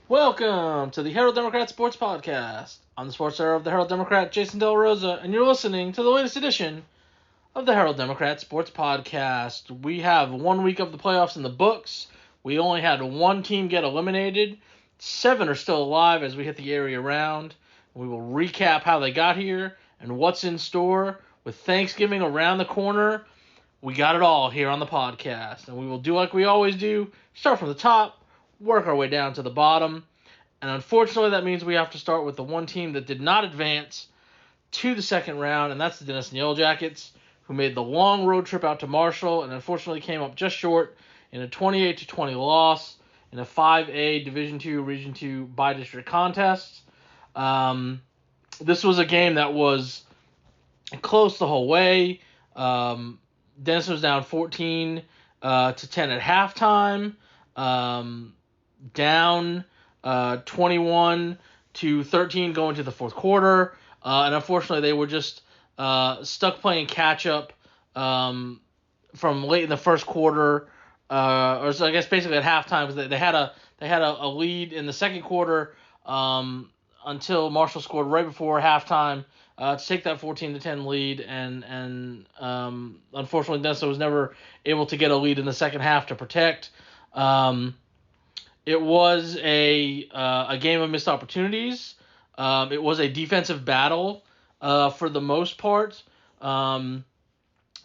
Welcome to the Herald Democrat Sports Podcast. I'm the sports editor of the Herald Democrat, Jason Del Rosa, and you're listening to the latest edition of the Herald Democrat Sports Podcast. We have 1 week of the playoffs in the books. We only had one team get eliminated. 7 are still alive as we hit the area round. We will recap how they got here and what's in store. With Thanksgiving around the corner, we got it all here on the podcast. And we will do like we always do, start from the top, work our way down to the bottom. And unfortunately, that means we have to start with the one team that did not advance to the second round, and that's the Denison Yellow Jackets, who made the long road trip out to Marshall and unfortunately came up just short in a 28-20 loss in a 5A Division II Region II bi-district contest. This was a game that was close the whole way. Denison was down 14 to 10 at halftime. Down 21 to 13 going to the fourth quarter, and unfortunately they were just stuck playing catch up from late in the first quarter, or so I guess basically at halftime, because they had a lead in the second quarter until Marshall scored right before halftime to take that 14-10 lead, and unfortunately Denison was never able to get a lead in the second half to protect. It was a game of missed opportunities. It was a defensive battle for the most part. And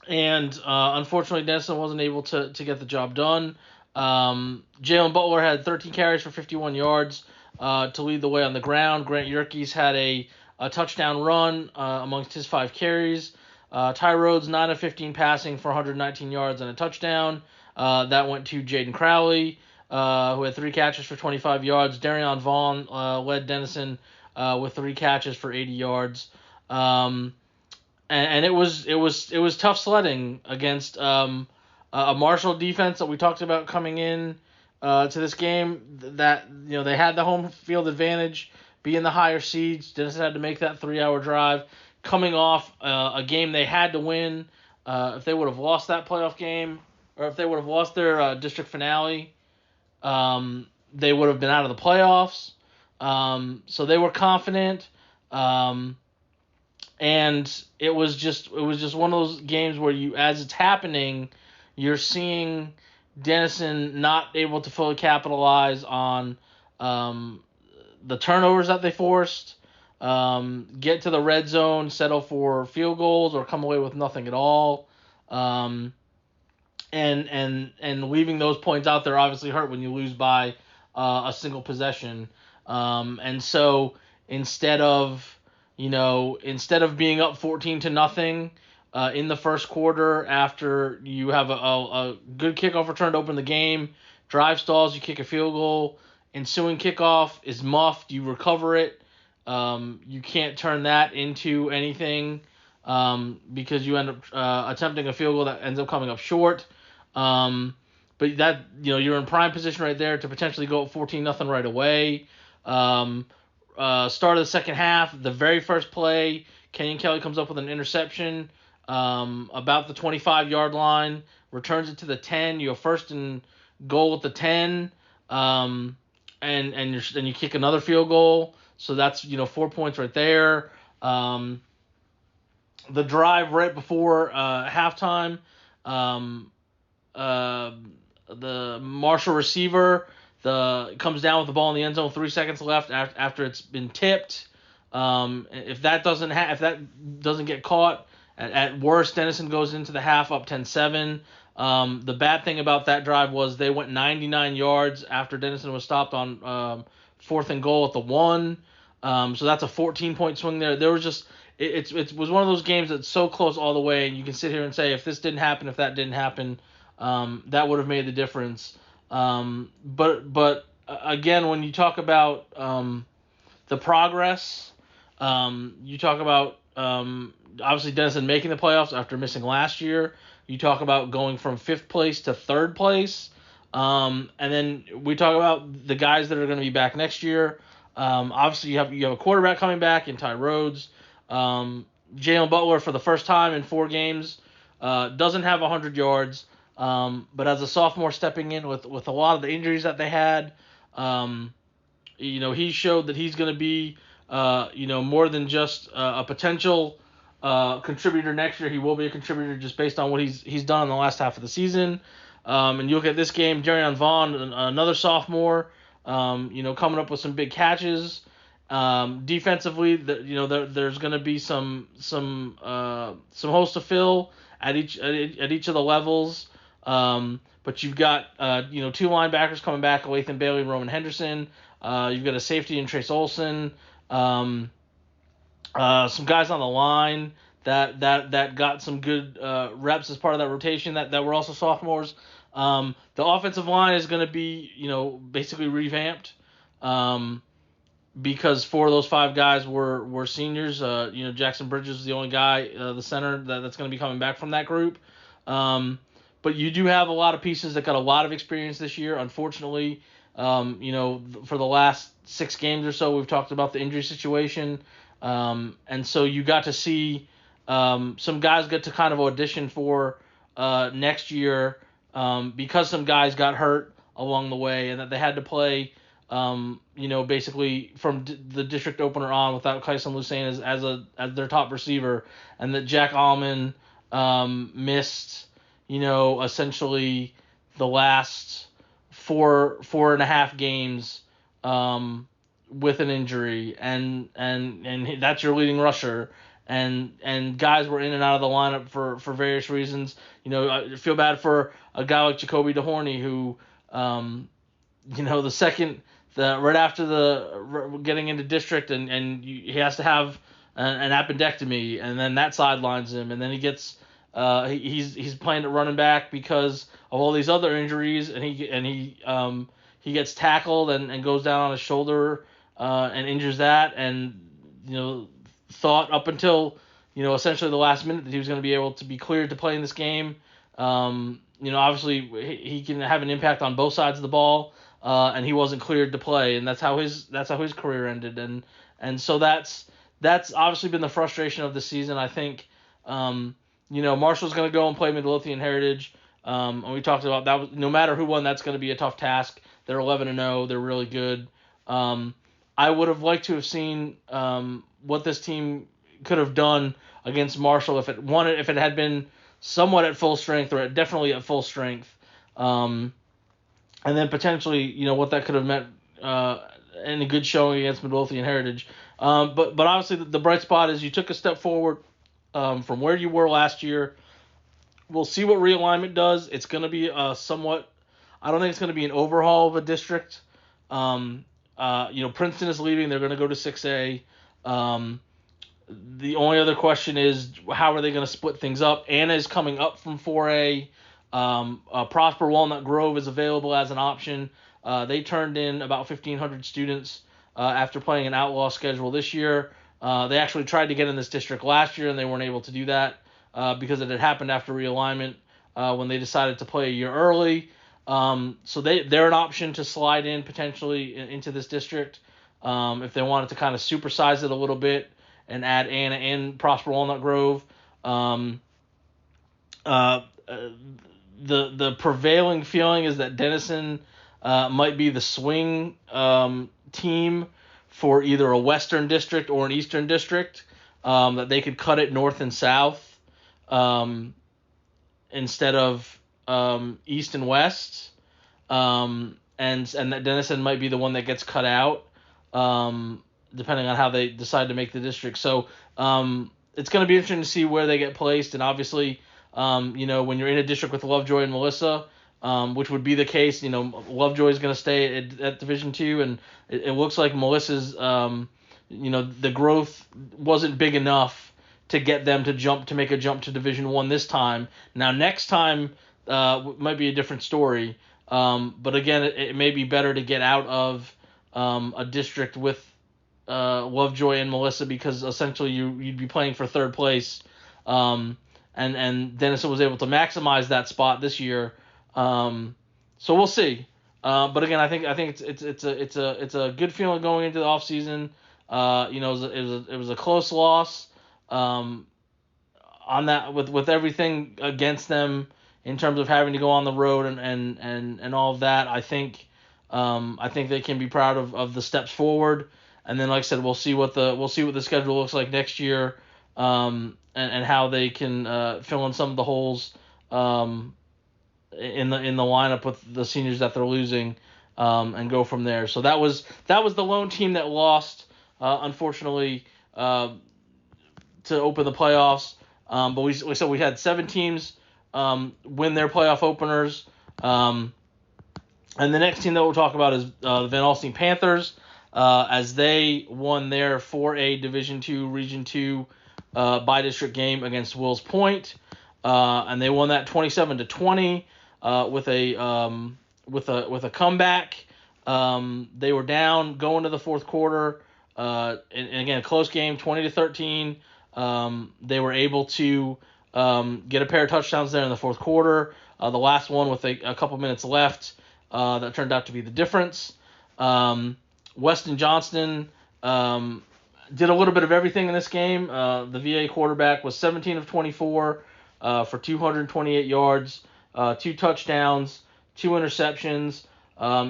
unfortunately, Denison wasn't able to get the job done. Jalen Butler had 13 carries for 51 yards to lead the way on the ground. Grant Yerkes had a touchdown run amongst his 5 carries. Ty Rhodes, 9 of 15 passing for 119 yards and a touchdown. That went to Jaden Crowley, who had 3 catches for 25 yards. Darion Vaughn led Denison with 3 catches for 80 yards. And it was tough sledding against a Marshall defense that we talked about coming in to this game. That they had the home field advantage, being the higher seeds. Denison had to make that 3-hour drive, coming off a game they had to win. If they would have lost that playoff game, or if they would have lost their district finale, they would have been out of the playoffs. So they were confident. And it was just one of those games where as it's happening, you're seeing Denison not able to fully capitalize on the turnovers that they forced, get to the red zone, settle for field goals, or come away with nothing at all. And leaving those points out there obviously hurt when you lose by a single possession. And so instead of being up 14-0 in the first quarter, after you have a good kickoff return to open the game, drive stalls, you kick a field goal, ensuing kickoff is muffed, you recover it. You can't turn that into anything because you end up attempting a field goal that ends up coming up short. But that, you're in prime position right there to potentially go up 14-0 right away. Start of the second half, the very first play, Kenyon Kelly comes up with an interception about the 25-yard line, returns it to the 10. You have first and goal at the 10, and you kick another field goal. So that's 4 points right there. The drive right before halftime, the Marshall receiver comes down with the ball in the end zone, 3 seconds left after it's been tipped. If that doesn't get caught, at worst, Denison goes into the half up 10-7. The bad thing about that drive was they went 99 yards after Denison was stopped on 4th and goal at the 1. So that's a 14-point swing there. There was just it was one of those games that's so close all the way, and you can sit here and say, if this didn't happen, if that didn't happen, that would have made the difference. But again, when you talk about the progress, you talk about obviously Denison making the playoffs after missing last year. You talk about going from 5th place to 3rd place. And then we talk about the guys that are going to be back next year. Obviously, you have a quarterback coming back in Ty Rhodes. Jalen Butler, for the first time in 4 games, doesn't have 100 yards. But as a sophomore stepping in with a lot of the injuries that they had, he showed that he's going to be more than just a potential contributor next year. He will be a contributor just based on what he's done in the last half of the season. And you look at this game, Jerrion Vaughn, another sophomore, coming up with some big catches. Defensively, there's going to be some holes to fill at each of the levels. But you've got two linebackers coming back, Lathan Bailey and Roman Henderson. You've got a safety in Trace Olson. Some guys on the line that got some good reps as part of that rotation that were also sophomores. The offensive line is going to be basically revamped. Because 4 of those 5 guys were seniors. Jackson Bridges is the only guy, the center, that's going to be coming back from that group. But you do have a lot of pieces that got a lot of experience this year. Unfortunately, for the last 6 games or so, we've talked about the injury situation. And so you got to see some guys get to kind of audition for next year because some guys got hurt along the way and that they had to play basically from the district opener on without Kyson Lucene as their top receiver, and that Jack Allman missed, essentially the last four and a half games with an injury, and that's your leading rusher, and guys were in and out of the lineup for various reasons. I feel bad for a guy like Jacoby DeHorney who, right after the getting into district he has to have an appendectomy, and then that sidelines him, and then he gets he's playing at running back because of all these other injuries, and he gets tackled and goes down on his shoulder and injures that, and thought up until essentially the last minute that he was going to be able to be cleared to play in this game. Obviously he can have an impact on both sides of the ball. And he wasn't cleared to play, and that's how his career ended, and so that's obviously been the frustration of the season. I think, Marshall's going to go and play Midlothian Heritage, and we talked about that. No matter who won, that's going to be a tough task. They're 11-0, they're really good. I would have liked to have seen what this team could have done against Marshall if it had been somewhat at full strength, or definitely at full strength. And then potentially, what that could have meant in a good showing against Midlothian Heritage. But obviously the bright spot is you took a step forward from where you were last year. We'll see what realignment does. It's going to be somewhat – I don't think it's going to be an overhaul of a district. Princeton is leaving. They're going to go to 6A. The only other question is how are they going to split things up? Anna is coming up from 4A. Prosper Walnut Grove is available as an option. They turned in about 1,500 students after playing an outlaw schedule this year. They actually tried to get in this district last year, and they weren't able to do that because it had happened after realignment when they decided to play a year early. So they're an option to slide in potentially into this district if they wanted to kind of supersize it a little bit and add Anna and Prosper Walnut Grove. The prevailing feeling is that Denison might be the swing team for either a Western district or an Eastern district, that they could cut it north and south instead of east and west, and that Denison might be the one that gets cut out, depending on how they decide to make the district. So it's going to be interesting to see where they get placed, and obviously when you're in a district with Lovejoy and Melissa, which would be the case, Lovejoy is going to stay at Division II, and it looks like Melissa's, the growth wasn't big enough to get them to make a jump to Division I this time. Now, next time might be a different story, but again, it may be better to get out of a district with Lovejoy and Melissa, because essentially you'd be playing for third place. And Denison was able to maximize that spot this year. So we'll see. But again, I think it's a good feeling going into the off season. It was a close loss. On that with everything against them in terms of having to go on the road and all of that, I think I think they can be proud of the steps forward. And then, like I said, we'll see what the schedule looks like next year, and how they can fill in some of the holes in the lineup with the seniors that they're losing, and go from there. So that was the lone team that lost, unfortunately, to open the playoffs. But we had 7 teams win their playoff openers. And the next team that we'll talk about is the Van Alstyne Panthers, as they won their 4A Division II Region 2 by-district game against Wills Point, and they won that 27-20 with a comeback. They were down going to the fourth quarter, and again, a close game, 20-13. They were able to get a pair of touchdowns there in the fourth quarter. The last one with a couple minutes left. That turned out to be the difference. Weston Johnston did a little bit of everything in this game. The VA quarterback was 17 of 24 for 228 yards, 2 touchdowns, 2 interceptions.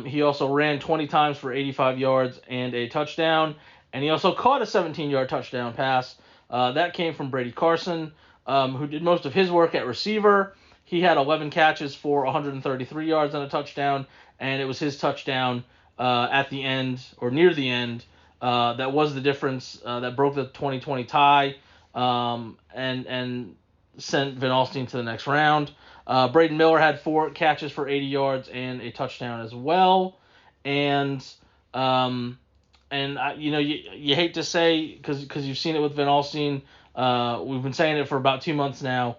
He also ran 20 times for 85 yards and a touchdown, and he also caught a 17-yard touchdown pass. That came from Brady Carson, who did most of his work at receiver. He had 11 catches for 133 yards and a touchdown, and it was his touchdown at the end, or near the end, that was the difference, that broke the 2020 tie, and sent Van Alstyne to the next round. Braden Miller had 4 catches for 80 yards and a touchdown as well. And you hate to say, because you've seen it with Van Alstyne, we've been saying it for about 2 months now.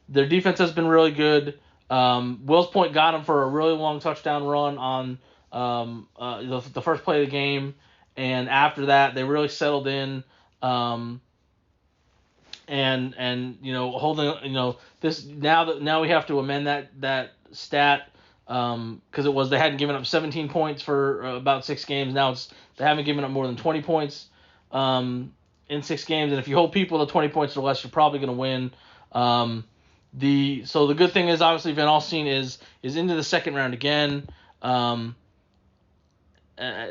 Their defense has been really good. Wills Point got them for a really long touchdown run on the first play of the game, and after that they really settled in. And holding this now we have to amend that stat, because they hadn't given up 17 points for about 6 games. Now they haven't given up more than 20 points in 6 games, and if you hold people to 20 points or less, you're probably going to win. So the good thing is, obviously, Van Alstyne is into the second round again,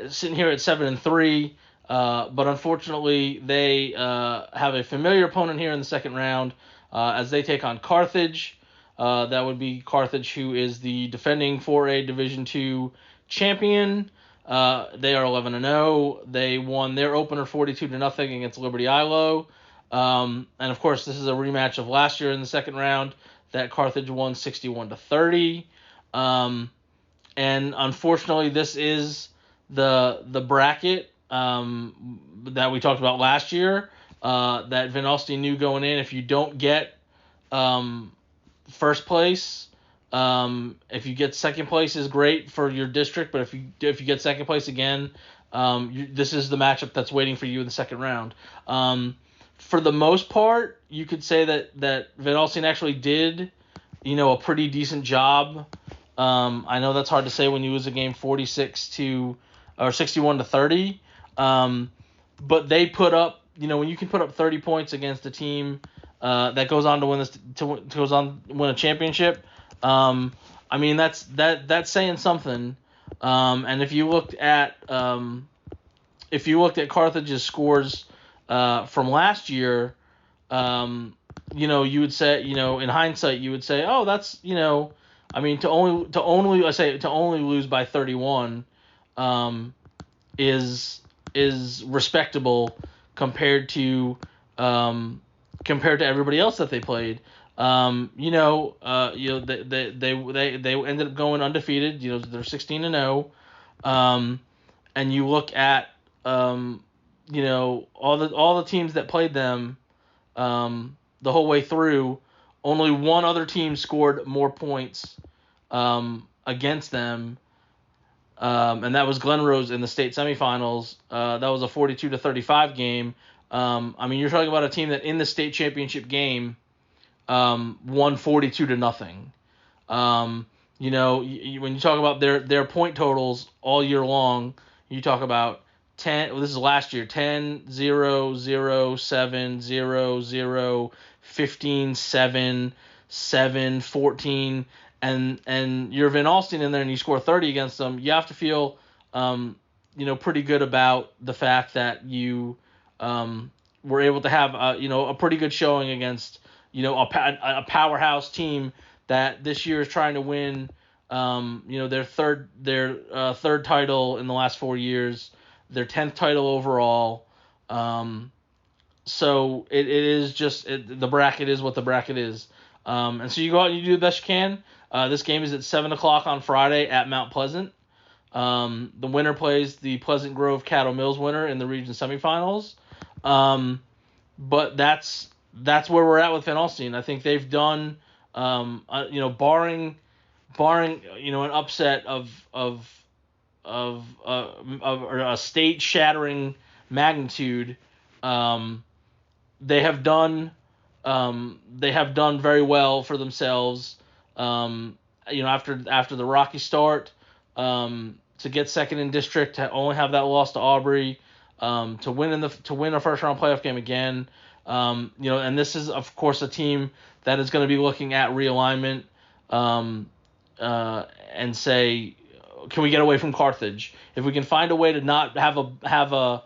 sitting here at 7-3. But unfortunately, they have a familiar opponent here in the second round, as they take on Carthage. That would be Carthage, who is the defending 4A Division II champion. They are 11-0. They won their opener 42-0 against Liberty Ilo. And of course, this is a rematch of last year in the second round that Carthage won 61-30. And unfortunately, this is the bracket that we talked about last year, that Van Alstyne knew going in. If you don't get first place, if you get second place is great for your district, but if you get second place again, this is the matchup that's waiting for you in the second round. For the most part, you could say that Van Alstyne actually did, a pretty decent job. I know that's hard to say when you lose a game 61-30. But they put up, when you can put up 30 points against a team that goes on to win win a championship. That's saying something. And if you looked at Carthage's scores from last year, you would say, in hindsight, you would say, oh, that's, to only lose by 31 is respectable compared to everybody else that they played. They ended up going undefeated. They're 16-0. And you look at all the teams that played them the whole way through. Only one other team scored more points against them. And that was Glen Rose in the state semifinals. That was a 42-35 game. You're talking about a team that in the state championship game won 42-0. When you talk about their point totals all year long, you talk about 10. Well, this is last year: 10, 0, 0, 7, 0, 0, 15, 7, 7, 14. and you're Van Alstyne in there and you score 30 against them, you have to feel pretty good about the fact that you were able to have a pretty good showing against a powerhouse team that this year is trying to win their third title in the last 4 years, their 10th title overall. So it is just the bracket is what the bracket is. And so you go out and you do the best you can. This game is at 7 o'clock on Friday at Mount Pleasant. The winner plays the Pleasant Grove Cattle Mills winner in the region semifinals. But that's where we're at with Van Alstyne. I think they've done, barring an upset of a state-shattering magnitude. They have done very well for themselves. After the rocky start, to get second in district, to only have that loss to Aubrey, to win a first round playoff game again. And this is of course a team that is going to be looking at realignment, and say, can we get away from Carthage? If we can find a way to not have a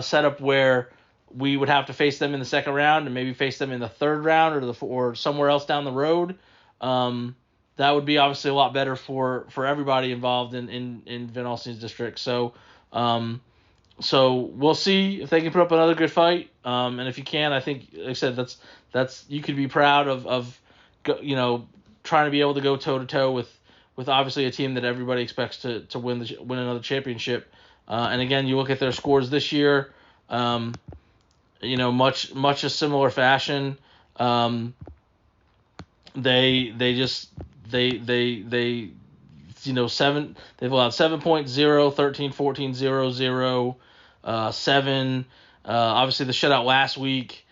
setup where we would have to face them in the second round and maybe face them in the third round or somewhere else down the road, that would be obviously a lot better for everybody involved in Van Alstyne's district. So we'll see if they can put up another good fight. And if you can, I think, like I said, that's you could be proud of trying to be able to go toe to toe with obviously a team that everybody expects to win another championship. And again, you look at their scores this year, much a similar fashion. They've allowed 7.0, 13, 14, 0, 0, 7. Obviously the shutout last week.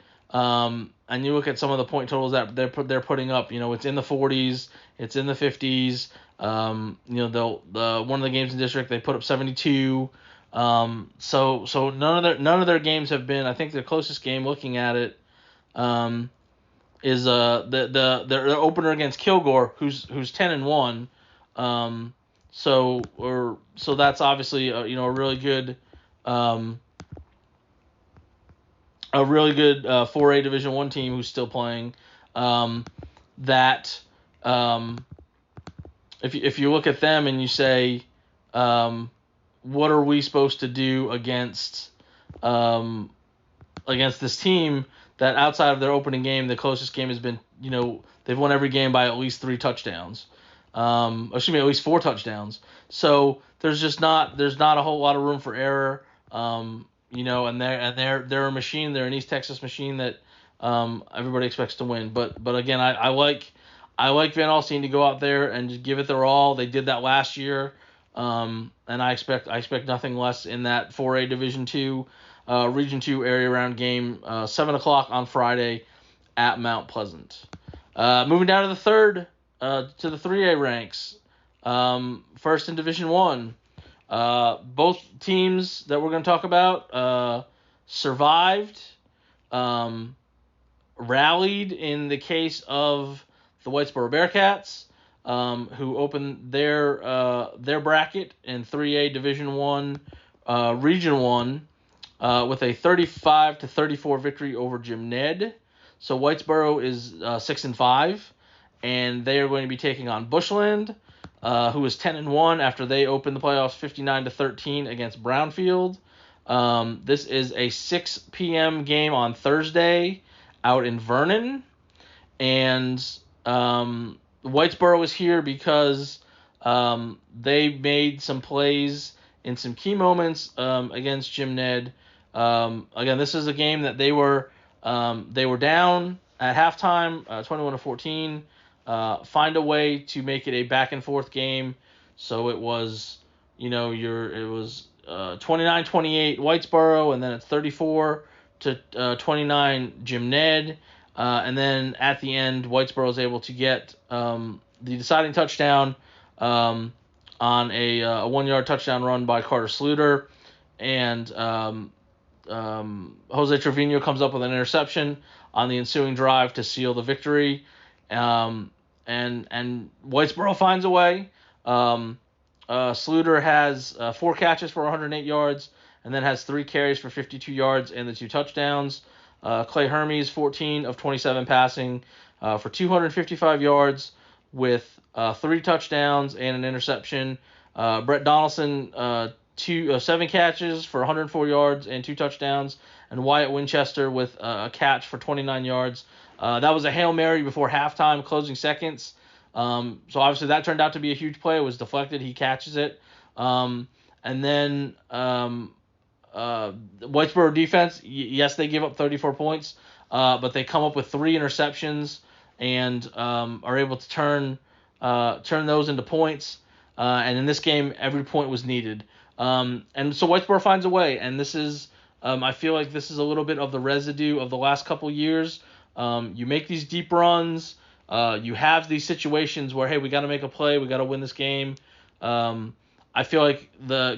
And you look at some of the point totals that they're putting up. It's in the 40s, it's in the 50s. One of the games in district they put up 72. So none of their games have been. I think their closest game, looking at it, is their opener against Kilgore, who's 10-1. So that's obviously a really good 4A Division I team who's still playing. If you look at them and you say, what are we supposed to do against this team that outside of their opening game, the closest game has been, they've won every game by at least 3 touchdowns. At least 4 touchdowns. So there's not a whole lot of room for error. And they're a machine. They're an East Texas machine that everybody expects to win. But again, I like Van Alstyne to go out there and just give it their all. They did that last year. And I expect nothing less in that 4A Division II, Region 2 area round game, 7 o'clock on Friday at Mount Pleasant. Moving down to the third, to the 3A ranks. First in Division 1. Both teams that we're going to talk about survived, rallied in the case of the Whitesboro Bearcats, who opened their bracket in 3A Division 1, Region 1, with a 35-34 victory over Jim Ned. So Whitesboro is 6-5, and they are going to be taking on Bushland, who is 10-1 after they opened the playoffs 59-13 against Brownfield. This is a 6 p.m. game on Thursday out in Vernon, and Whitesboro is here because they made some plays in some key moments against Jim Ned. Again, this is a game that they were down at halftime, 21-14. Find a way to make it a back and forth game. So it was, it was 29-28 Whitesboro, and then it's 34-29 Jim Ned. And then at the end, Whitesboro is able to get the deciding touchdown on a 1-yard touchdown run by Carter Sluter. And Jose Trevino comes up with an interception on the ensuing drive to seal the victory. And and Whitesboro finds a way. Sluter has 4 catches for 108 yards, and then has 3 carries for 52 yards and the 2 touchdowns. Clay Hermes, 14 of 27 passing for 255 yards with 3 touchdowns and an interception. Brett Donaldson, 7 catches for 104 yards and 2 touchdowns, and Wyatt Winchester with a catch for 29 yards. That was a Hail Mary before halftime, closing seconds. So obviously that turned out to be a huge play. It was deflected. He catches it. And then Whitesboro defense, yes, they give up 34 points, but they come up with 3 interceptions and are able to turn those into points. And in this game, every point was needed. And so Whitesboro finds a way. And this is, I feel like this is a little bit of the residue of the last couple years. You make these deep runs. You have these situations where, hey, we got to make a play. We got to win this game. I feel like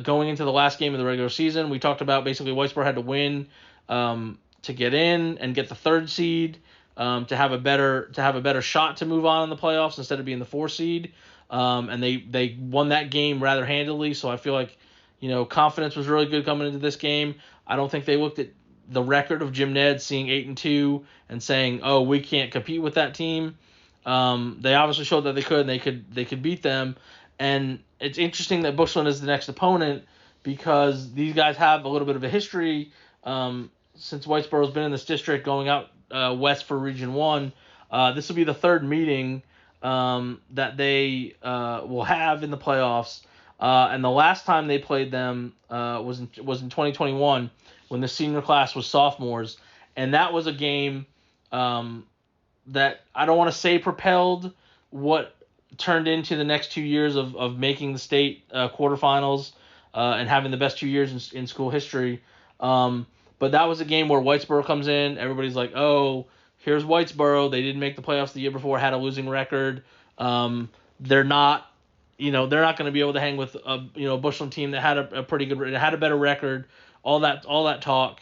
going into the last game of the regular season, we talked about basically Whitesboro had to win to get in and get the 3rd seed, to have a better shot to move on in the playoffs instead of being the 4 seed. And they won that game rather handily. So I feel like, confidence was really good coming into this game. I don't think they looked at the record of Jim Ned seeing 8-2 and saying, oh, we can't compete with that team. They obviously showed that they could, and they could beat them. And it's interesting that Bushland is the next opponent because these guys have a little bit of a history since Whitesboro's been in this district going out west for Region 1. This will be the 3rd meeting that they will have in the playoffs. And the last time they played them was in 2021 when the senior class was sophomores. And that was a game that I don't want to say propelled what turned into the next 2 years of making the state quarterfinals and having the best 2 years in school history. But that was a game where Whitesboro comes in. Everybody's like, oh, here's Whitesboro. They didn't make the playoffs the year before, had a losing record. They're not going to be able to hang with a Bushland team that had a pretty good, had a better record. All that talk.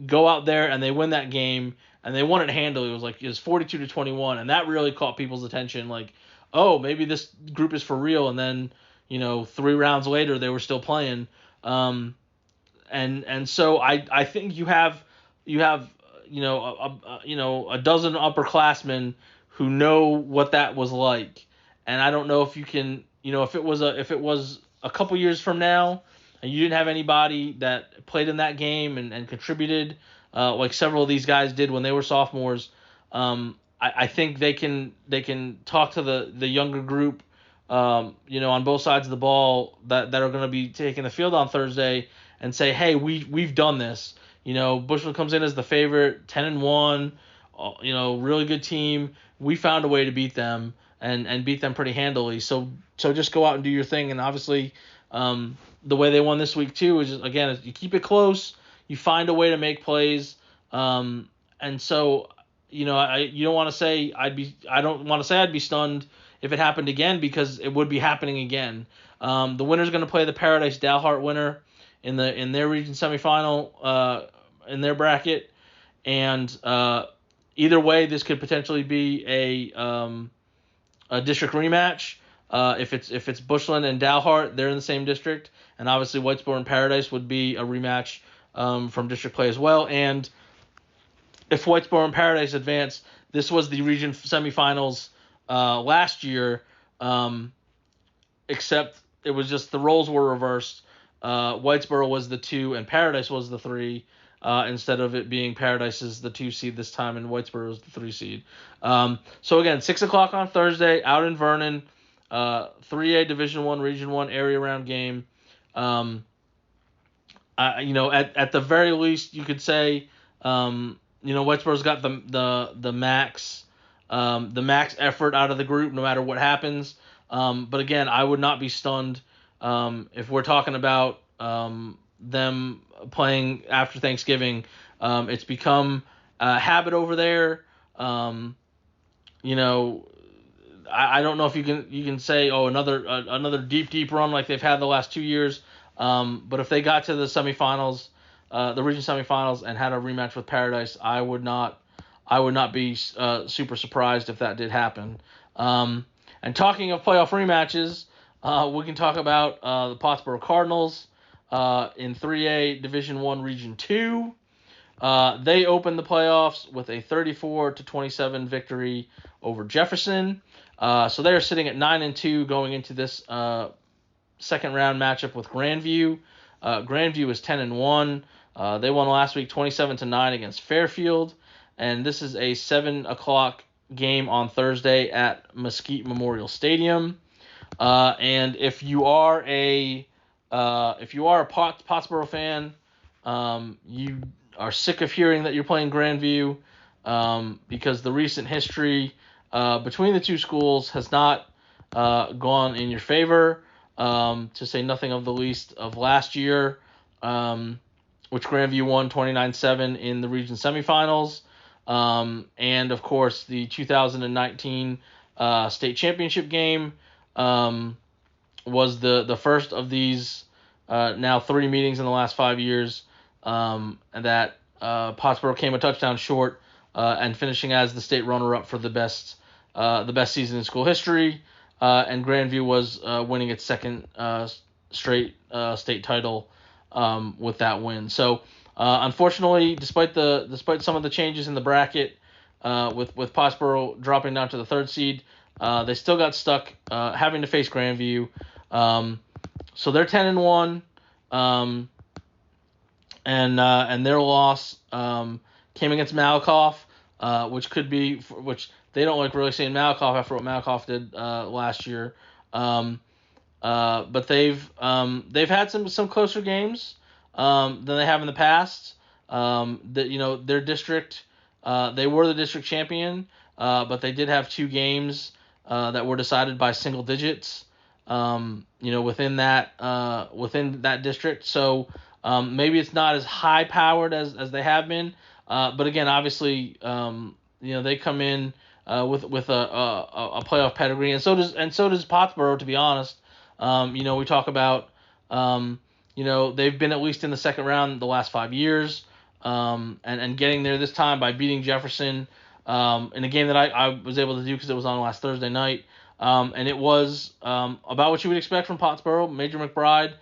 Go out there and they win that game. And they won it handily. It was 42-21, and that really caught people's attention. Like, oh, maybe this group is for real. And then, 3 rounds later, they were still playing. And so I think you have a dozen upperclassmen who know what that was like. And I don't know if you can, if it was a couple years from now, and you didn't have anybody that played in that game and contributed. Like several of these guys did when they were sophomores, I think they can talk to the younger group, on both sides of the ball that are going to be taking the field on Thursday and say, hey, we've done this. Bushland comes in as the favorite, 10-1, really good team. We found a way to beat them and beat them pretty handily. So just go out and do your thing. And obviously, the way they won this week too is again, you keep it close. You find a way to make plays, and so you don't want to say I don't want to say I'd be stunned if it happened again because it would be happening again. The winner's going to play the Paradise Dalhart winner in their region semifinal in their bracket, and either way, this could potentially be a district rematch. If it's Bushland and Dalhart, they're in the same district, and obviously Whitesboro and Paradise would be a rematch. From district play as well. And if Whitesboro and Paradise advance, this was the region semifinals last year, except it was just the roles were reversed. Whitesboro was the 2 and Paradise was the 3, instead of it being Paradise is the 2 seed this time and Whitesboro is the 3 seed. So again, 6 o'clock on Thursday out in Vernon, 3A Division 1 Region 1 area round game. At the very least, you could say, Whitesboro's got the max effort out of the group, no matter what happens. But again, I would not be stunned if we're talking about them playing after Thanksgiving. It's become a habit over there. I don't know if you can say, oh, another deep run like they've had the last 2 years. But if they got to the semifinals, the region semifinals, and had a rematch with Paradise, I would not I would not be super surprised if that did happen. And talking of playoff rematches, we can talk about the Pottsboro Cardinals in 3A Division I Region 2. They opened the playoffs with a 34-27 victory over Jefferson. So they are sitting at 9-2 going into this second round matchup with Grandview. Grandview is 10-1. They won last week 27-9 against Fairfield, and this is a 7:00 game on Thursday at Mesquite Memorial Stadium. And if you are a Pottsboro fan, you are sick of hearing that you're playing Grandview, because the recent history between the two schools has not gone in your favor, to say nothing of the least of last year, which Grandview won 29-7 in the region semifinals, and of course the 2019 state championship game was the first of these now 3 meetings in the last 5 years, and that Pottsboro came a touchdown short, and finishing as the state runner-up for the best season in school history, and Grandview was winning its second straight state title with that win. So unfortunately, despite some of the changes in the bracket, with Pottsboro dropping down to the 3rd seed, they still got stuck having to face Grandview. So they're 10-1, and their loss came against Malakoff, which they don't like really saying Malakoff after what Malakoff did last year. But they've had some closer games than they have in the past. Their district, they were the district champion, but they did have 2 games that were decided by single digits, within that district. So maybe it's not as high powered as they have been. But again, obviously, they come in with a playoff pedigree, and so does Pottsboro, to be honest. We talk about they've been at least in the second round the last 5 years, and getting there this time by beating Jefferson in a game that I was able to do because it was on last Thursday night. And it was about what you would expect from Pottsboro. Major McBride,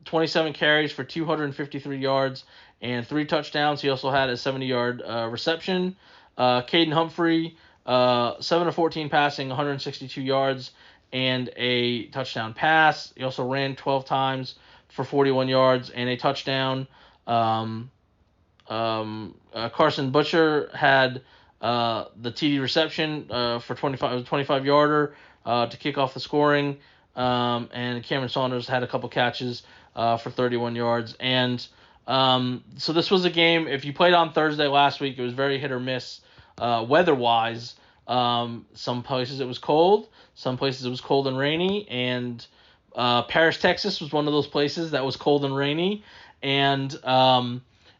27 carries for 253 yards and 3 touchdowns. He also had a 70-yard reception. Caden Humphrey, 7-14 passing, 162 yards, and a touchdown pass. He also ran 12 times for 41 yards and a touchdown. Carson Butcher had the TD reception for 25-yarder to kick off the scoring, and Cameron Saunders had a couple catches for 31 yards. And so this was a game, if you played on Thursday last week, it was very hit or miss weather-wise. Some places it was cold, some places it was cold and rainy, and Paris, Texas was one of those places that was cold and rainy, and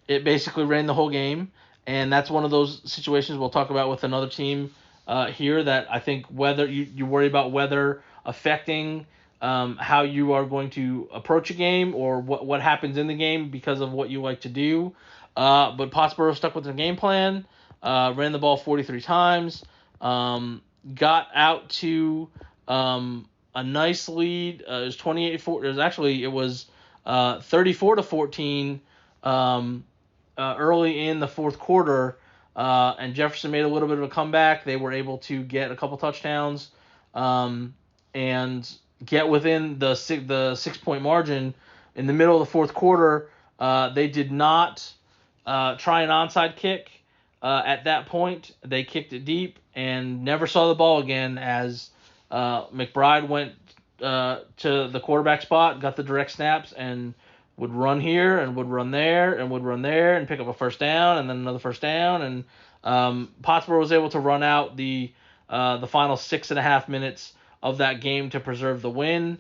it basically rained the whole game. And that's one of those situations we'll talk about with another team here, that I think weather, you worry about weather affecting how you are going to approach a game or what happens in the game because of what you like to do. But Pottsboro stuck with their game plan, ran the ball 43 times, got out to a nice lead. It was 28-4. It was 34-14 early in the fourth quarter, and Jefferson made a little bit of a comeback. They were able to get a couple touchdowns and get within the 6-point margin. In the middle of the fourth quarter, they did not try an onside kick at that point. They kicked it deep and never saw the ball again as McBride went to the quarterback spot, got the direct snaps, and would run here and would run there and would run there and pick up a first down and then another first down. And Pottsboro was able to run out the final 6.5 minutes of that game to preserve the win.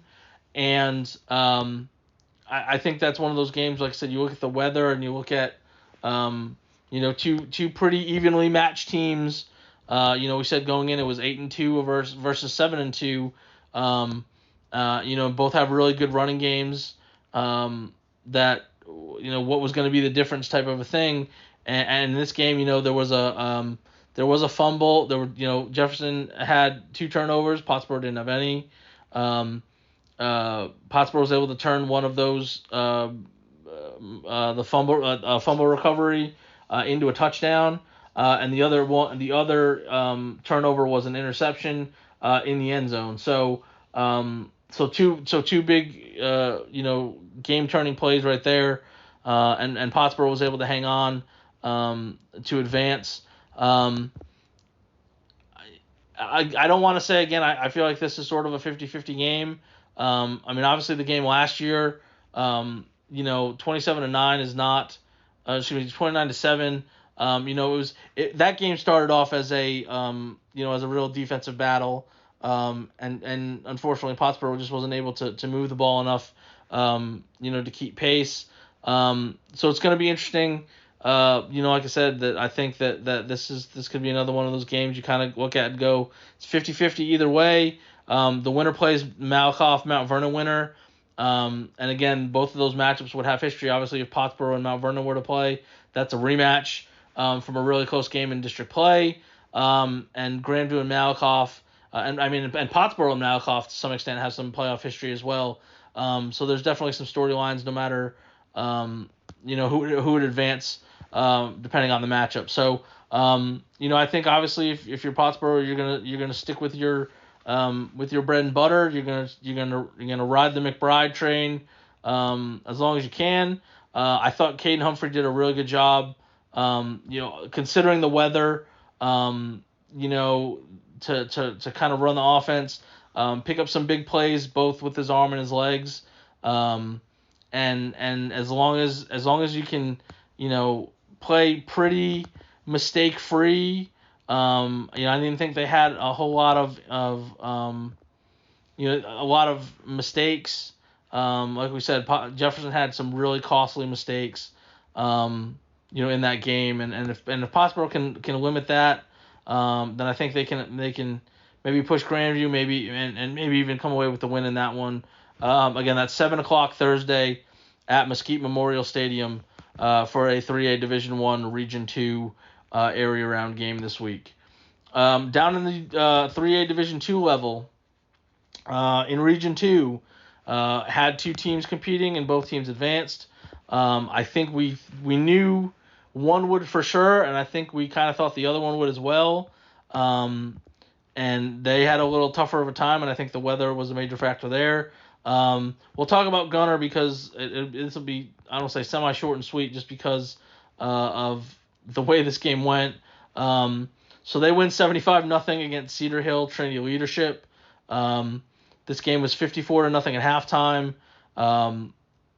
And I think that's one of those games, like I said, you look at the weather and you look at two pretty evenly matched teams. We said going in it was 8-2 versus 7-2. Both have really good running games. That what was going to be the difference type of a thing. and in this game, there was a fumble. Jefferson had 2 turnovers. Pottsboro didn't have any. Pottsboro was able to turn one of those the fumble recovery into a touchdown, and the other turnover was an interception in the end zone. So two big game turning plays right there, and Pottsboro was able to hang on to advance. I don't want to say again. I feel like this is sort of a 50-50 game. Obviously the game last year, 27-9 is not. 29-7. That game started off as a as a real defensive battle. And unfortunately Pottsboro just wasn't able to move the ball enough, to keep pace. So it's going to be interesting. Like I said, that I think that this could be another one of those games you kind of look at and go, it's 50-50 either way. The winner plays Malakoff, Mount Vernon winner. And again, both of those matchups would have history. Obviously, if Pottsboro and Mount Vernon were to play, that's a rematch from a really close game in district play. And Grandview and Malakoff, and Pottsboro and Malakoff to some extent have some playoff history as well. So there's definitely some storylines, no matter who would advance, depending on the matchup. So I think obviously if you're Pottsboro, you're gonna stick with your bread and butter. You're gonna ride the McBride train as long as you can. I thought Caden Humphrey did a really good job. Considering the weather, to kind of run the offense, pick up some big plays both with his arm and his legs. And as long as you can, play pretty mistake free. I didn't think they had a whole lot of a lot of mistakes. Like we said, Jefferson had some really costly mistakes, in that game. And if Pottsboro can limit that, then I think they can maybe push Grandview, maybe even come away with the win in that one. Again, that's 7:00 Thursday at Mesquite Memorial Stadium for a 3A Division I Region II area round game this week. Down in the 3A Division II level, in Region 2, had 2 teams competing and both teams advanced. I think we knew one would for sure, and I think we kind of thought the other one would as well. And they had a little tougher of a time, and I think the weather was a major factor there. We'll talk about Gunner because this will be, I don't say semi-short and sweet, just because of the way this game went. So they win 75-0 against Cedar Hill Trinity Leadership. This game was 54-0 at halftime.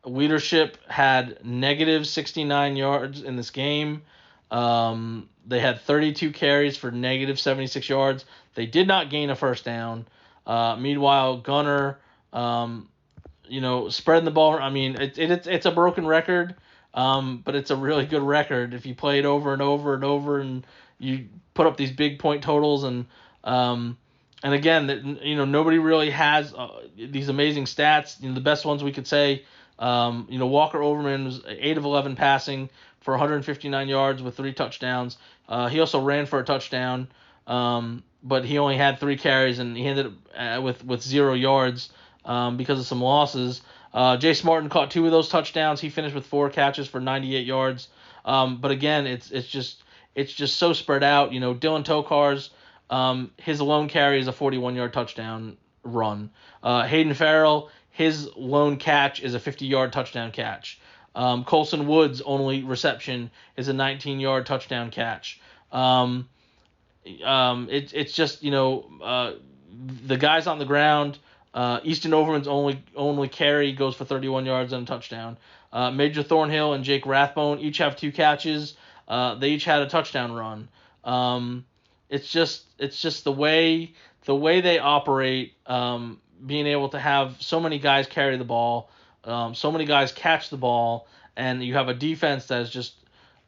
Leadership had negative 69 yards in this game. They had 32 carries for negative 76 yards. They did not gain a first down. Meanwhile, Gunner, spreading the ball. It's a broken record, but it's a really good record if you play it over and over and over, and you put up these big point totals. And again, nobody really has these amazing stats. The best ones we could say, Walker Overman was 8 of 11 passing for 159 yards with 3 touchdowns. He also ran for a touchdown, but he only had 3 carries, and he ended up with 0 yards because of some losses. Jace Martin caught 2 of those touchdowns. He finished with 4 catches for 98 yards. But again, it's just so spread out. Dylan Tokar's, his lone carry is a 41-yard touchdown run. Hayden Farrell, his lone catch is a 50-yard touchdown catch. Colson Woods' only reception is a 19-yard touchdown catch. It's just, the guys on the ground. Easton Overman's only carry goes for 31 yards and a touchdown. Major Thornhill and Jake Rathbone each have 2 catches. They each had a touchdown run. It's just the way they operate. Being able to have so many guys carry the ball, so many guys catch the ball, and you have a defense that is just,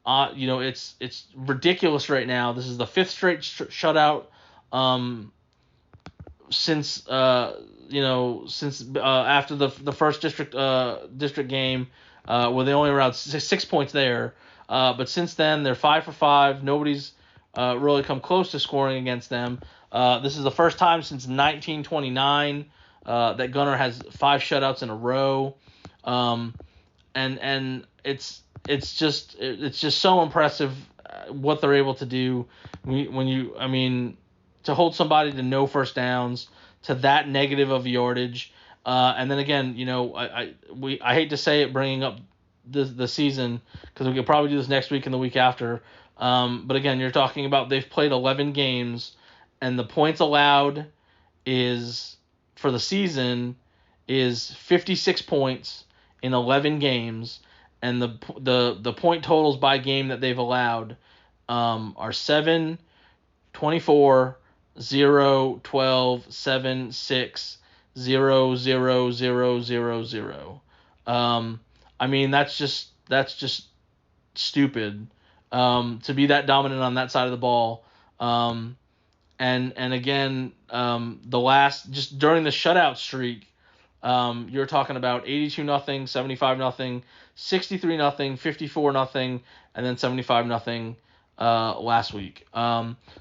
it's ridiculous right now. This is the 5th straight shutout since after the first district game, where they only allowed 6 points there. But since then, they're 5 for 5. Nobody's really come close to scoring against them. This is the first time since 1929 that Gunner has 5 shutouts in a row. And it's just so impressive what they're able to do to hold somebody to no first downs, to that negative of yardage, and then again, I hate to say it, bringing up the season, because we could probably do this next week and the week after, but again, you're talking about they've played 11 games, and the points allowed is for the season is 56 points in 11 games, and the point totals by game that they've allowed are 7, 24, 0, 12, 7, 6, 0, 0, 0, 0, 0. That's just stupid to be that dominant on that side of the ball. And again, just during the shutout streak, you're talking about 82-0, 75-0, 63-0, 54-0, and then 75-0 last week.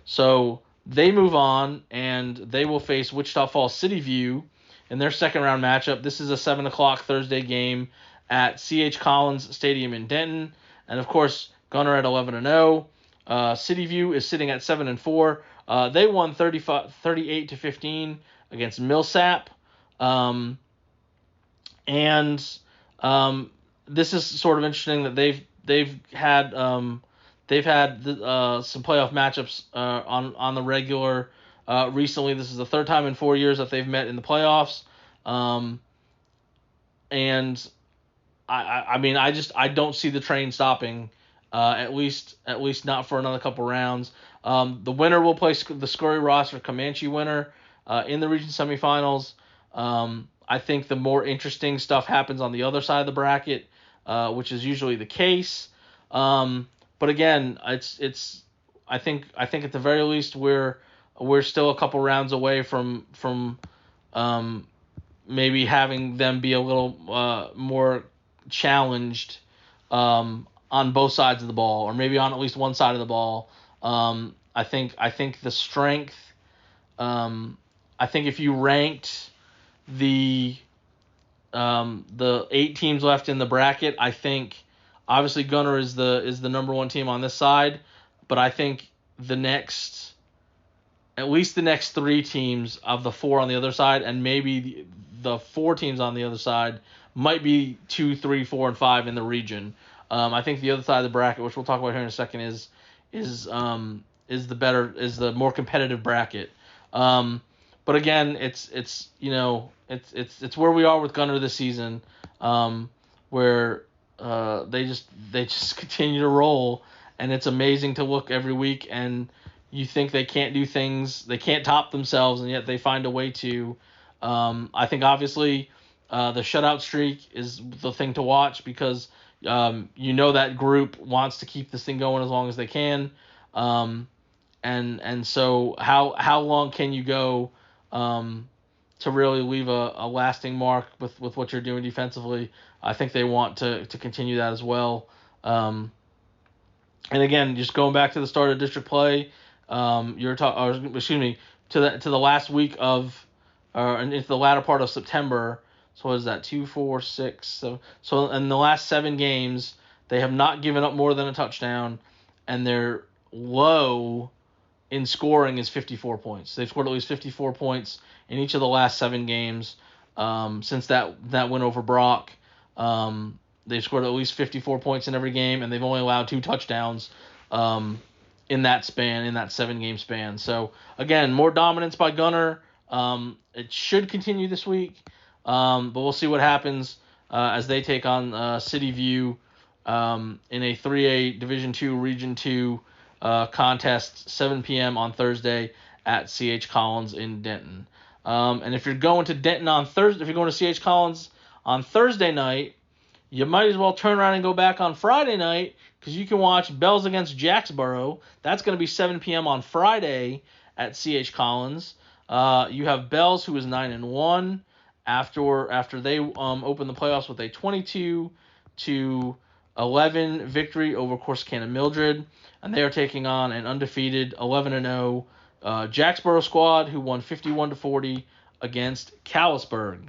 So they move on, and they will face Wichita Falls City View in their second round matchup. This is a 7:00 Thursday game at C.H. Collins Stadium in Denton, and of course Gunner at 11-0. City View is sitting at 7-4. They won 38-15 against Millsap. This is sort of interesting that they've had some playoff matchups on the regular recently. This is the third time in 4 years that they've met in the playoffs. And I don't see the train stopping. At least not for another couple rounds. The winner will play the Scurry roster Comanche winner in the region semifinals. I think the more interesting stuff happens on the other side of the bracket, which is usually the case. But again, it's I think at the very least we're still a couple rounds away from maybe having them be a little more challenged on both sides of the ball, or maybe on at least one side of the ball. I think the strength. I think if you ranked the 8 teams left in the bracket, I think obviously Gunner is the number 1 team on this side, but I think at least the next 3 teams of the 4 on the other side, and maybe the 4 teams on the other side might be 2, 3, 4, and 5 in the region. I think the other side of the bracket, which we'll talk about here in a second, is the more competitive bracket. But again, it's where we are with Gunner this season, where they just continue to roll, and it's amazing to look every week, and you think they can't do things, they can't top themselves, and yet they find a way to. I think obviously the shutout streak is the thing to watch, because that group wants to keep this thing going as long as they can. And so how long can you go to really leave a lasting mark with what you're doing defensively? I think they want to continue that as well. And again, just going back to the start of district play, to the last week of, and into the latter part of September. So what is that? 2, 4, 6, 7. So in the last 7 games, they have not given up more than a touchdown, and their low in scoring is 54 points. They've scored at least 54 points in each of the last 7 games since that win over Brock. They've scored at least 54 points in every game, and they've only allowed 2 touchdowns in that 7-game span. So again, more dominance by Gunner. It should continue this week, but we'll see what happens as they take on City View in a 3A Division II Region 2 contest, 7 p.m. on Thursday at C.H. Collins in Denton. And if you're going to Denton on Thursday, if you're going to C.H. Collins on Thursday night, you might as well turn around and go back on Friday night, because you can watch Bells against Jacksboro. That's going to be 7 p.m. on Friday at C.H. Collins. You have Bells, who is 9-1 after they opened the playoffs with a 22-0 11 victory over Corsicana Mildred, and they are taking on an undefeated 11-0 Jacksboro squad who won 51-40 against Callisburg.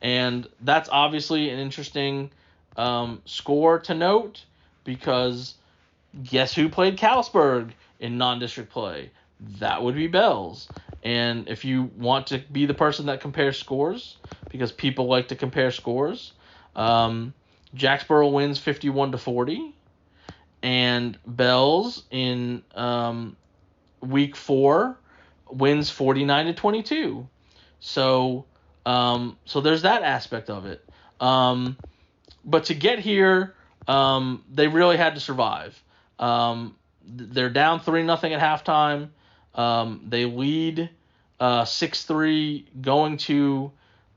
And that's obviously an interesting score to note, because guess who played Callisburg in non-district play? That would be Bells. And if you want to be the person that compares scores, because people like to compare scores, Jacksboro wins 51-40, and Bells in week 4 wins 49-22. So there's that aspect of it. But to get here, they really had to survive. They're down 3-0 at halftime. They lead 6-3 going to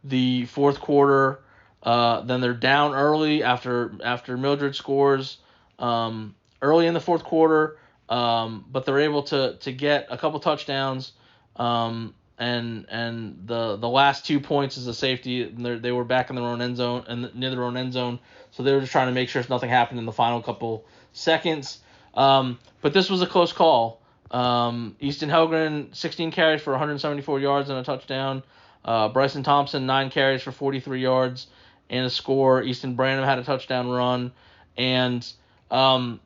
the fourth quarter. Then they're down early after Mildred scores early in the fourth quarter. But they're able to get a couple touchdowns. And the last 2 points is a safety. They were back in their own end zone and near their own end zone, so they were just trying to make sure nothing happened in the final couple seconds. But this was a close call. Easton Helgren, 16 carries for 174 yards and a touchdown. Bryson Thompson, 9 carries for 43 yards and a score. Easton Branham had a touchdown run, and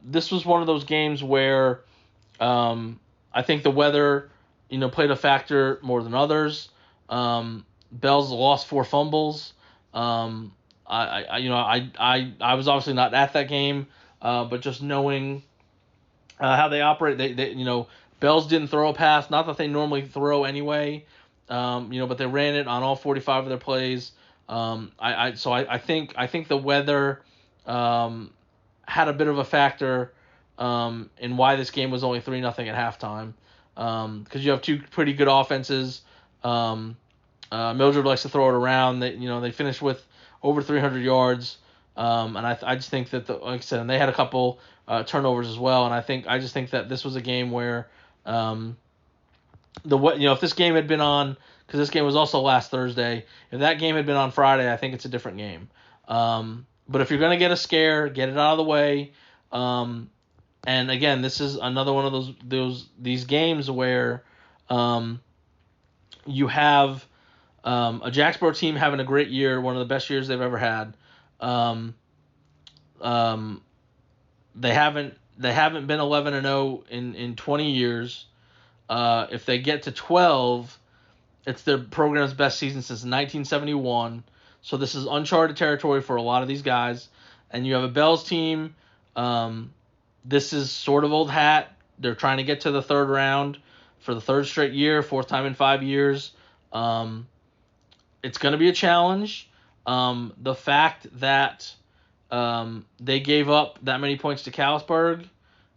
this was one of those games where I think the weather, played a factor more than others. Bells lost 4 fumbles. I was obviously not at that game, but just knowing how they operate, they Bells didn't throw a pass, not that they normally throw anyway, but they ran it on all 45 of their plays. I think the weather had a bit of a factor in why this game was only 3-0 at halftime. Because you have two pretty good offenses. Mildred likes to throw it around. They finished with over 300 yards. And I just think that, like I said, and they had a couple turnovers as well. And I just think that this was a game where if this game had been on, because this game was also last Thursday, if that game had been on Friday, I think it's a different game. But if you're gonna get a scare, get it out of the way. And again, this is another one of these games where you have a Jacksboro team having a great year, one of the best years they've ever had. They haven't been 11-0 in 20 years. If they get to 12, it's their program's best season since 1971. So this is uncharted territory for a lot of these guys. And you have a Bells team. This is sort of old hat. They're trying to get to the third round for the third straight year, fourth time in 5 years. It's going to be a challenge. The fact that they gave up that many points to Callisburg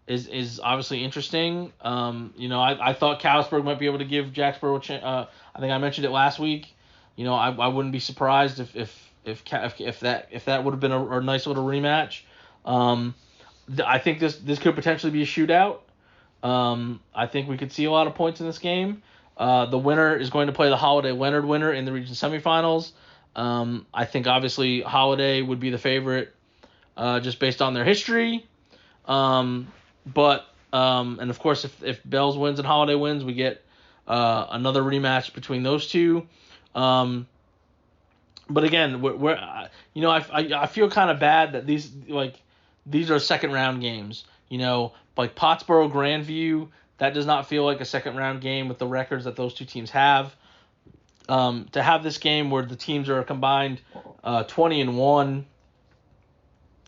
is obviously interesting. I thought Callisburg might be able to give Jacksboro a chance. I think I mentioned it last week. I wouldn't be surprised if that would have been a nice little rematch. I think this could potentially be a shootout. I think we could see a lot of points in this game. The winner is going to play the Holiday Leonard winner in the region semifinals. I think obviously Holiday would be the favorite, just based on their history. But of course, if Bells wins and Holiday wins, we get another rematch between those two. But again, I feel kind of bad that these are second round games. Like Pottsboro, Grandview, that does not feel like a second round game with the records that those two teams have. To have this game where the teams are combined 20-1,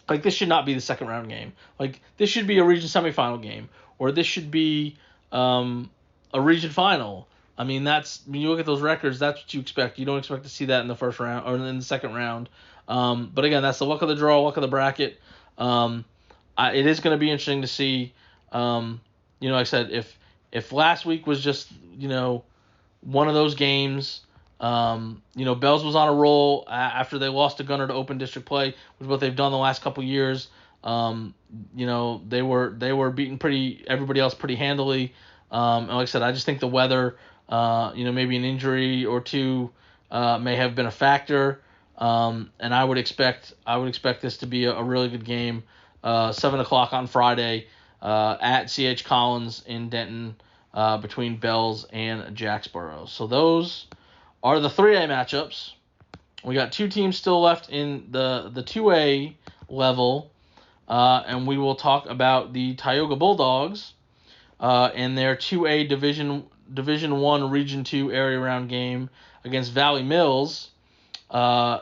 like this should not be the second round game. Like this should be a region semifinal game, or this should be a region final. I mean, when you look at those records, that's what you expect. You don't expect to see that in the first round or in the second round. But again, that's the luck of the draw, luck of the bracket. It is going to be interesting to see. Like I said, if last week was just one of those games, Bells was on a roll after they lost to Gunner to open district play, which is what they've done the last couple years. They were beating everybody else pretty handily. And like I said, I just think the weather, maybe an injury or two, may have been a factor. And I would expect this to be a really good game. 7 o'clock on Friday at C.H. Collins in Denton between Bells and Jacksboro. So those are the 3A matchups. We got two teams still left in the 2A level, and we will talk about the Tioga Bulldogs and their 2A Division 1 Region 2 area round game against Valley Mills,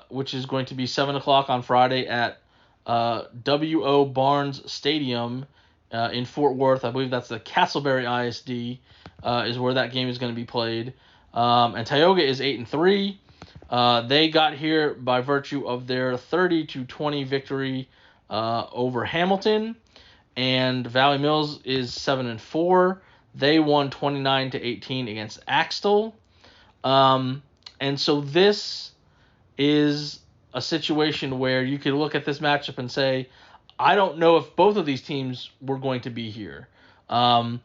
which is going to be 7 o'clock on Friday at W.O. Barnes Stadium in Fort Worth. I believe that's the Castleberry ISD is where that game is going to be played. And Tioga is 8-3. They got here by virtue of their 30-20 victory over Hamilton, and Valley Mills is 7-4. They won 29-18 against Axtell. And so this is a situation where you could look at this matchup and say, I don't know if both of these teams were going to be here. And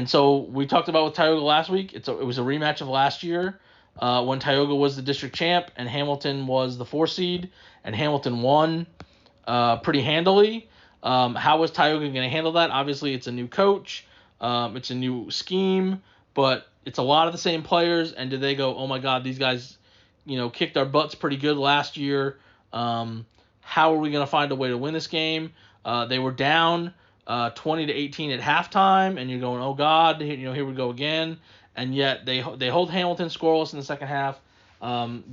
so we talked about with Tioga last week. It was a rematch of last year when Tioga was the district champ and Hamilton was the 4 seed, and Hamilton won pretty handily. How was Tioga going to handle that? Obviously, it's a new coach. It's a new scheme, but it's a lot of the same players. And did they go, oh my God, these guys, kicked our butts pretty good last year. How are we going to find a way to win this game? They were down 20-18 at halftime, and you're going, oh God, here we go again. And yet they hold Hamilton scoreless in the second half,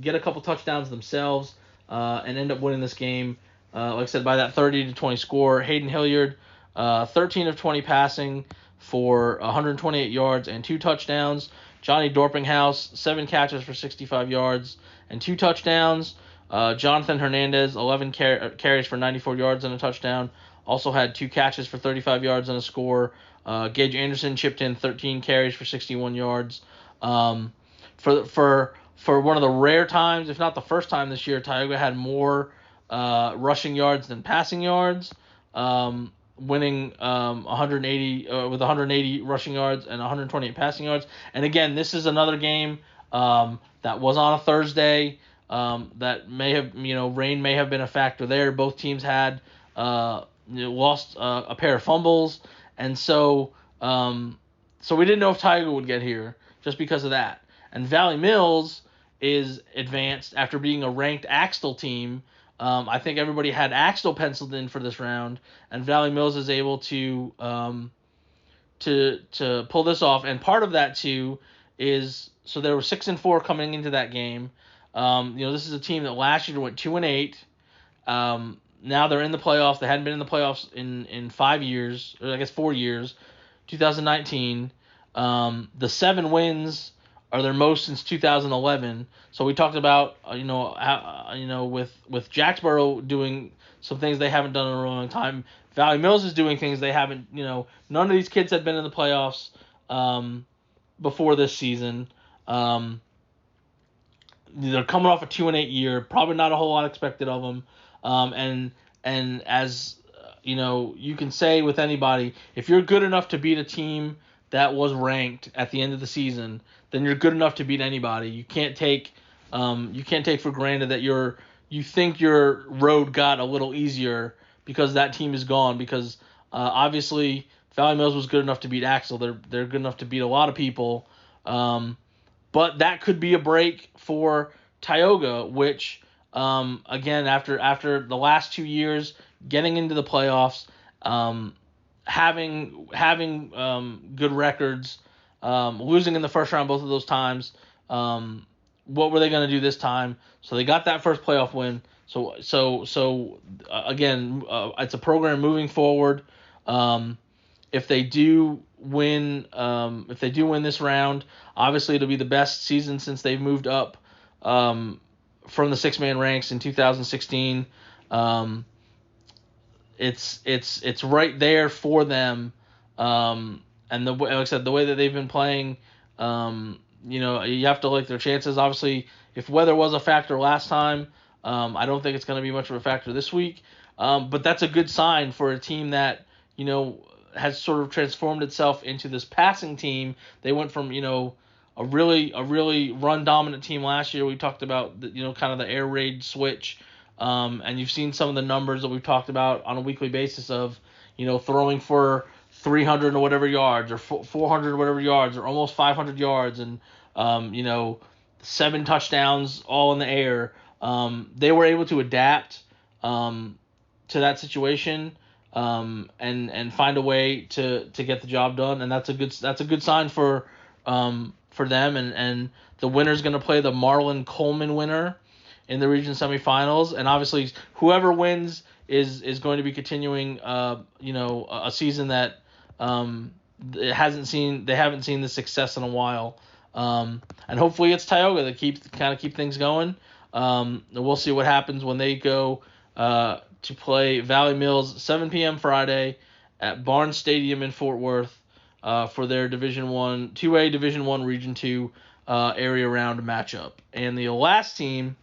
get a couple touchdowns themselves, and end up winning this game. Like I said, by that 30-20 score. Hayden Hilliard, 13 of 20 passing for 128 yards and 2 touchdowns. Johnny Dorpinghouse, 7 catches for 65 yards and 2 touchdowns. Jonathan Hernandez, 11 carries for 94 yards and a touchdown. Also had 2 catches for 35 yards and a score. Gage Anderson chipped in 13 carries for 61 yards. For one of the rare times, if not the first time this year, Tioga had more rushing yards than passing yards, winning 180 with 180 rushing yards and 128 passing yards. And again, this is another game that was on a Thursday. That may have, rain may have been a factor there. Both teams had lost a pair of fumbles, and so we didn't know if Tioga would get here just because of that. And Valley Mills is advanced after being a ranked Axtell team. I think everybody had Axtell penciled in for this round, and Valley Mills is able to pull this off. And part of that too is, so they were 6-4 coming into that game. This is a team that last year went 2-8. Now they're in the playoffs. They hadn't been in the playoffs in 5 years, or I guess 4 years. 2019. The 7 wins are their most since 2011. So we talked about with Jacksboro doing some things they haven't done in a really long time. Valley Mills is doing things they haven't. None of these kids had been in the playoffs before this season. They're coming off a 2-8 year. Probably not a whole lot expected of them. And as you can say with anybody, if you're good enough to beat a team that was ranked at the end of the season, then you're good enough to beat anybody. You can't take for granted that you think your road got a little easier because that team is gone. Because obviously Valley Mills was good enough to beat Axtell. They're good enough to beat a lot of people. But that could be a break for Tioga, which again after the last 2 years getting into the playoffs, having good records, losing in the first round both of those times. What were they going to do this time? So they got that first playoff win. So again, it's a program moving forward. If they do win this round, obviously it'll be the best season since they've moved up from the 6-man ranks in 2016. It's right there for them. And like I said, the way that they've been playing, you have to like their chances. Obviously, if weather was a factor last time, I don't think it's going to be much of a factor this week. But that's a good sign for a team that, has sort of transformed itself into this passing team. They went from, a really run dominant team last year. We talked about kind of the air raid switch And you've seen some of the numbers that we've talked about on a weekly basis of, throwing for 300 or whatever yards, or 400 or whatever yards, or almost 500 yards, and 7 touchdowns all in the air. They were able to adapt to that situation, and find a way to get the job done, and that's a good sign for them. And the winner's going to play the Marlon Coleman winner in the region semifinals, and obviously whoever wins is going to be continuing a season that they haven't seen the success in a while, and hopefully it's Tioga that keep things going. We'll see what happens when they go to play Valley Mills 7 p.m. Friday at Barnes Stadium in Fort Worth for their Division 1, 2A Division 1 Region 2 area round matchup. And the last team,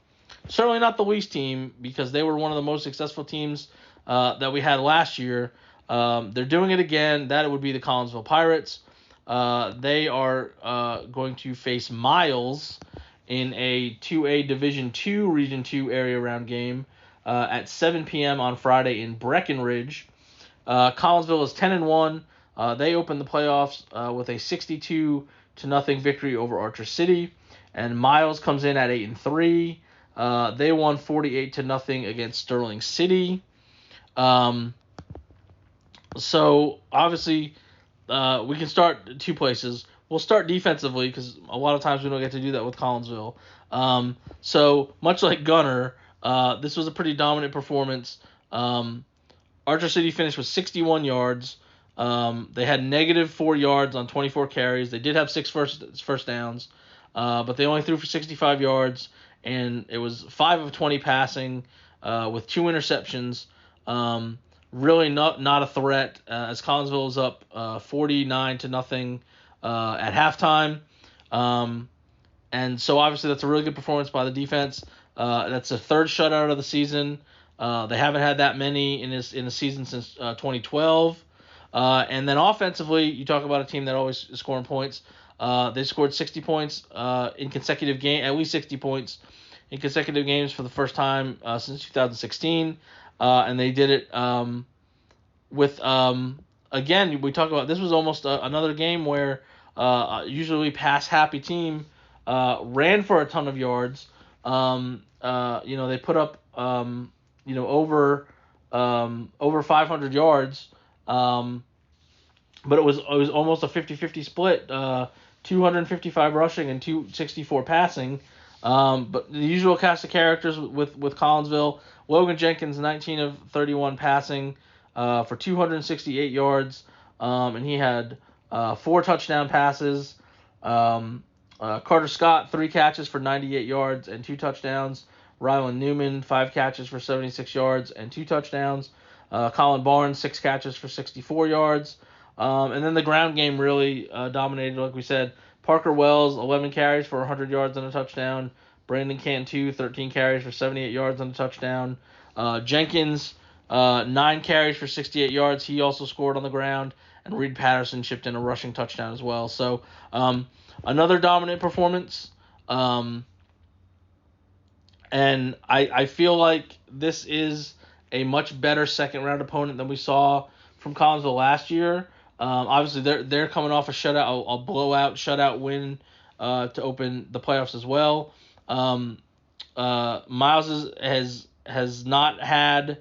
certainly not the least team, because they were one of the most successful teams that we had last year. They're doing it again. That would be the Collinsville Pirates. They are going to face Miles in a 2A Division 2 Region 2 area round game at 7 p.m. on Friday in Breckenridge. Collinsville is 10-1. They opened the playoffs with a 62-0 victory over Archer City, and Miles comes in at 8-3. They won 48-0 against Sterling City. So obviously, we can start 2 places. We'll start defensively because a lot of times we don't get to do that with Collinsville. So much like Gunner, this was a pretty dominant performance. Archer City finished with 61 yards. They had -4 yards on 24 carries. They did have 6 first downs, but they only threw for 65 yards, and it was 5 of 20 passing with 2 interceptions. Really not a threat as Collinsville was up 49-0 at halftime. And so obviously that's a really good performance by the defense. That's the 3rd shutout of the season. They haven't had that many in the season since 2012. And then offensively, you talk about a team that always is scoring points. They scored 60 points in consecutive game, at least 60 points in consecutive games for the first time since 2016. And they did it with again, we talk about this was almost another game where usually pass happy team ran for a ton of yards. They put up over 500 yards. But it was almost a 50-50 split, 255 rushing and 264 passing. But the usual cast of characters with Collinsville: Logan Jenkins, 19 of 31 passing for 268 yards, and he had 4 touchdown passes. Carter Scott, 3 catches for 98 yards and 2 touchdowns. Rylan Newman, 5 catches for 76 yards and 2 touchdowns. Colin Barnes, 6 catches for 64 yards. And then the ground game really dominated, like we said. Parker Wells, 11 carries for 100 yards and a touchdown. Brandon Cantu, 13 carries for 78 yards and a touchdown. Jenkins, 9 carries for 68 yards. He also scored on the ground. And Reed Patterson chipped in a rushing touchdown as well. So another dominant performance. And I feel like this is a much better second-round opponent than we saw from Collinsville last year. Obviously, they're coming off a blowout shutout win to open the playoffs as well. Miles has not had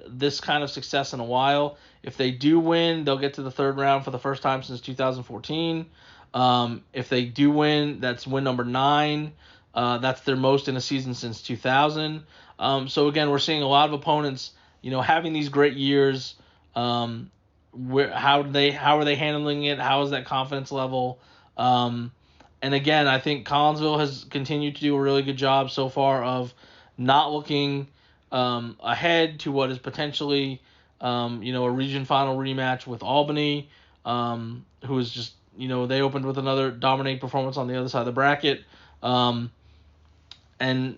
this kind of success in a while. If they do win, they'll get to the 3rd round for the first time since 2014. If they do win, that's win number 9. That's their most in a season since 2000. So again, we're seeing a lot of opponents, having these great years. How are they handling it? How is that confidence level? And again, I think Collinsville has continued to do a really good job so far of not looking ahead to what is potentially a region final rematch with Albany, who is just they opened with another dominating performance on the other side of the bracket. And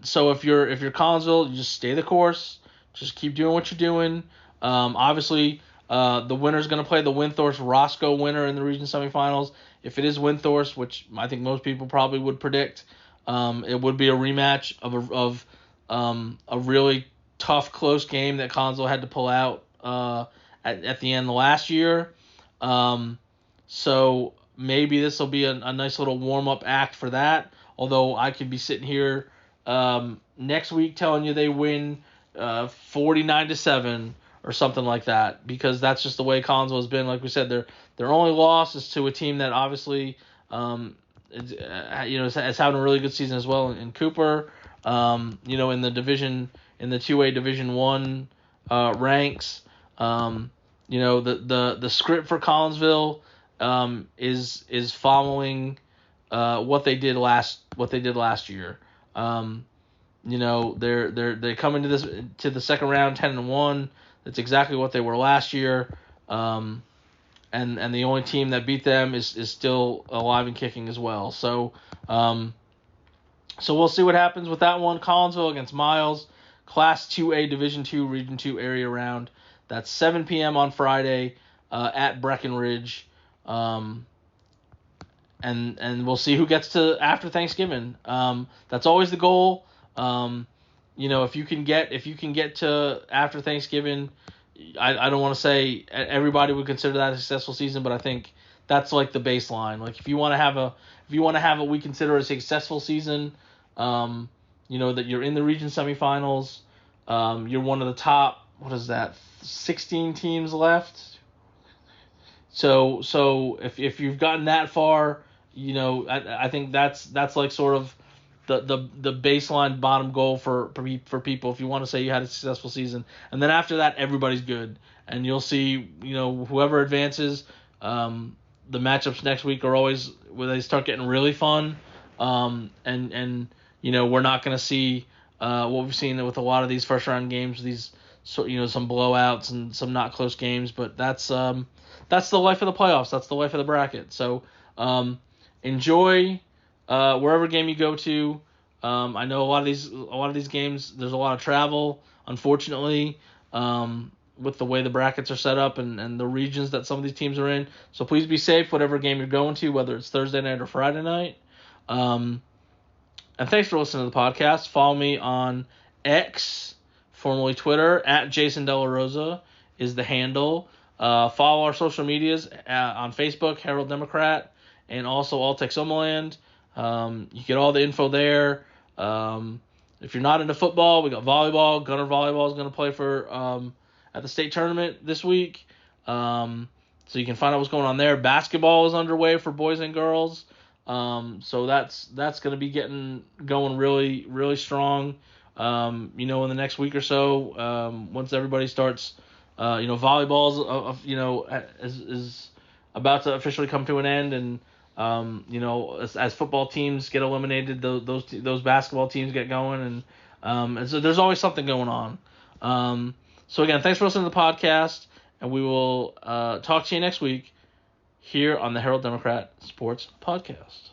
so if you're Collinsville, you just stay the course. Just keep doing what you're doing. Obviously, the winner's going to play the Windthorst-Roscoe winner in the region semifinals. If it is Windthorst, which I think most people probably would predict, It would be a rematch of a really tough, close game that Collinsville had to pull out at the end of last year. So maybe this will be a nice little warm-up act for that. Although I could be sitting here next week telling you they win 49-7 or something like that, because that's just the way Collinsville has been. Like we said, their only loss is to a team that obviously is having a really good season as well in Cooper. In the division, in the 2A Division 1 ranks. The script for Collinsville is following what they did last year. They come into the second round 10-1. That's exactly what they were last year. And the only team that beat them is still alive and kicking as well. So we'll see what happens with that one. Collinsville against Miles, Class 2A Division 2 Region 2 area round. That's 7 p.m. on Friday at Breckenridge. And we'll see who gets to after Thanksgiving. That's always the goal. If you can get to after Thanksgiving, I don't want to say everybody would consider that a successful season, but I think that's like the baseline. Like if you want to have what we consider a successful season, that you're in the region semifinals, you're one of the top, 16 teams left. So if you've gotten that far, I think that's like sort of the baseline bottom goal for people if you want to say you had a successful season. And then after that, everybody's good, and you'll see whoever advances. The matchups next week are always where they start getting really fun. We're not going to see what we've seen with a lot of these first round games, some blowouts and some not close games, but that's the life of the playoffs. That's the life of the bracket. So enjoy wherever game you go to. I know a lot of these games, there's a lot of travel, unfortunately, with the way the brackets are set up and the regions that some of these teams are in. So please be safe whatever game you're going to, whether it's Thursday night or Friday night. And thanks for listening to the podcast. Follow me on X, formerly Twitter, at Jason Della Rosa is the handle. Follow our social medias on Facebook, Herald Democrat, and also All-Texomaland. You get all the info there. If you're not into football, we got volleyball. Gunner Volleyball is going to play for at the state tournament this week. So you can find out what's going on there. Basketball is underway for boys and girls. So that's going to be going really, really strong. In the next week or so, once everybody starts, volleyball is about to officially come to an end, and as football teams get eliminated, those basketball teams get going, and so there's always something going on. So again, thanks for listening to the podcast, and we will talk to you next week here on the Herald Democrat Sports Podcast.